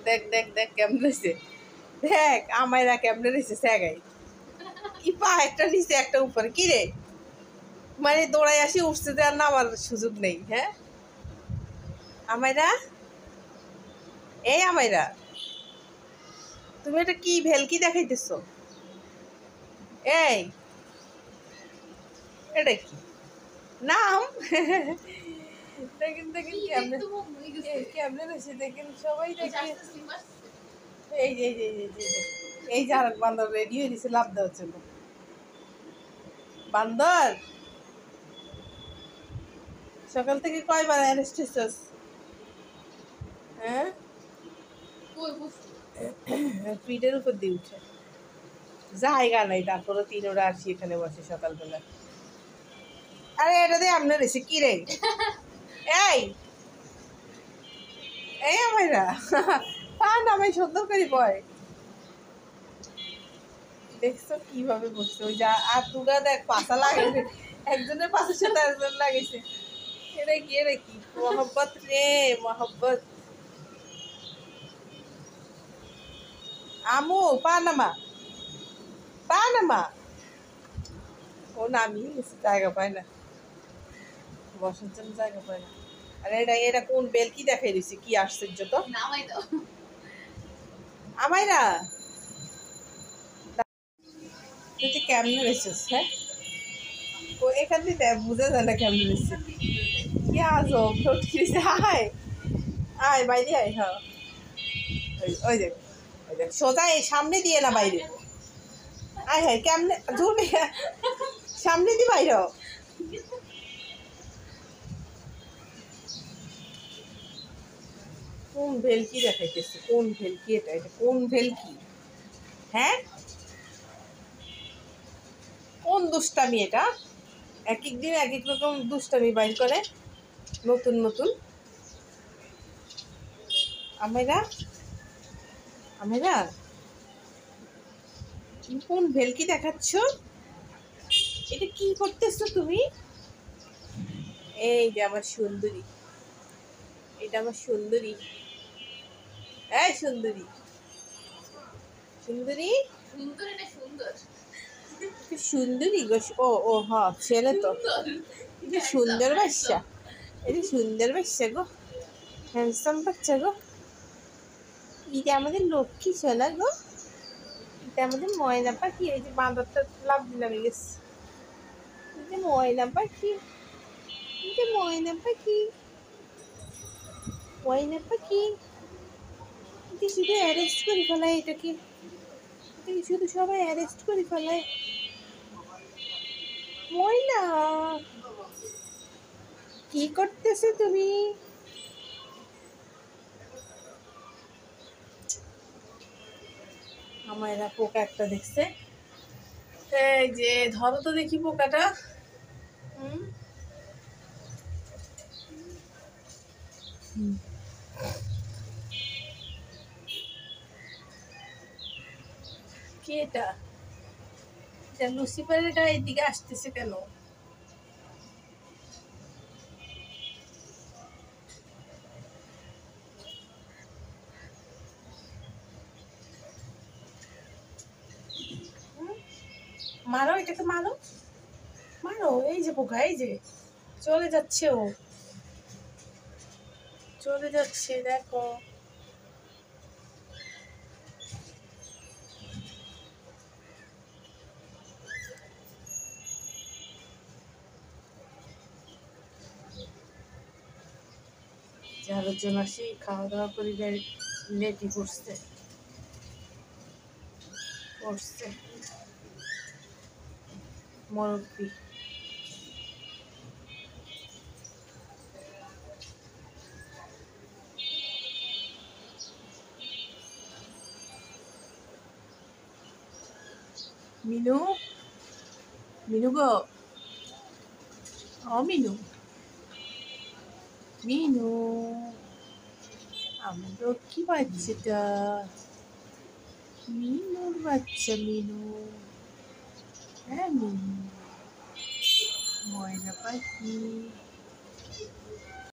দেখ দেখ দেখ কেমন রয়েছে, দেখ আমায়রা কেমন রয়েছে স্যাগাই, কি পা একটা নিচে একটা উপরে, কি রে মানে দৌড়াই আসি উঠতে দেওয়ার নামার সুযোগ নেই। হ্যাঁ আমায়রা, এই আমায়রা, তুমি এটা কি ভেলকি দেখাইতেছ? এই এটা কি নাম? দেখেন দেখেন কেমনে কেমনে রয়েছে, দেখেন সবাই দেখে। এই যে এই যে এই যে এই যে এই যে আর এক বান্দর রেডি হয়ে দিছে লাভ দেওয়ার জন্য। বান্দর সকাল থেকে কয়বার অ্যারেস্ট হয়েছস? হ্যাঁ পিঠের উপর দিয়ে উঠে জায়গা নাই, তারপরে তিন ওরা আসি এখানে বসে সকালবেলা। আরে এটা দিয়ে আপনার এসে কি রে? এই এই আমাইরা পা নামাই সুন্দর করে বয়, দেখছো কিভাবে বসছে? ওই যা আর দুগা দেখ পাশা লাগাইছে, একজনের পাশের সাথে একজন লাগাইছে। এটা কি রে, কি মহব্বত রে মহব্বত। আমু পা নামা, পা নামা। ও নামিয়ে গেছে, জায়গা পায় না, বসার জন্য জায়গা পায় না। আর এটা এটা কোন বেলকি দেখাই দিছে, কি আশ্চর্য তো। আমাইরা তুই কেমনে রয়েছিস? হ্যাঁ ও এখান থেকে বুঝা যায় না কেমনে রয়েছে, কি আজব লটকিছে। আয় আয় বাইরে আয়, হ্যাঁ ওই দেখ ওই দেখ সোজা এই সামনে দিয়ে না বাইরে। আয় হায় কেমনে দূর সামনে দিয়ে বাইরে। কোন ভেলকি দেখাইতেছে, কোন ভেলকি এটা, এটা কোন ভেলকি? হ্যাঁ কোন দুষ্টামি এটা? এক এক দিন এক এক রকম দুষ্টামি বাইর করে, নতুন নতুন। আমেরা আমেরা কোন ভেলকি দেখাচ্ছ? এটা কি করতেছো তুমি? এই যে আমার সুন্দরী, এটা আমার সুন্দরী। এই সুন্দরী সুন্দরী সুন্দরী গো। ও ও হ্যাঁ ছেলে তো, এটা সুন্দর বাচ্চা, এটা সুন্দর বাচ্চা গো, হ্যান্ডসাম বাচ্চা গো। এটা আমাদের লক্ষ্মী সোনা গো, এটা আমাদের ময়না পাখি। এই যে বাঁদরটা লাভ দিলাম গেছে, এই যে ময়না পাখি, এই যে ময়না পাখি, ময়না পাখি। এটা শুধু অ্যারেস্ট করে ফেলায়, এটাকে এটাকে শুধু সবাই অ্যারেস্ট করে ফেলায়। ময়না কি করতেছো তুমি? আমার এরা পোকা একটা দেখছে, এই যে ধরো তো দেখি পোকাটা। কি এটা? এটা লুসিফারের গায়ের দিকে আসতেছে কেন? মারো এটাকে, মারো মারো। এই যে পোকা, এই যে চলে যাচ্ছে, ও চলে যাচ্ছে দেখো। যার জন্য আসি খাওয়া দাওয়া করে লেটি করছে করছে মুরব্বি। মিনু, মিনু গো, ও মিনু, মিনু আমার লক্ষ্মী বাচ্চাটা, মিনুর বাচ্চা মিনু। হ্যাঁ মিনু ময়না পাখি।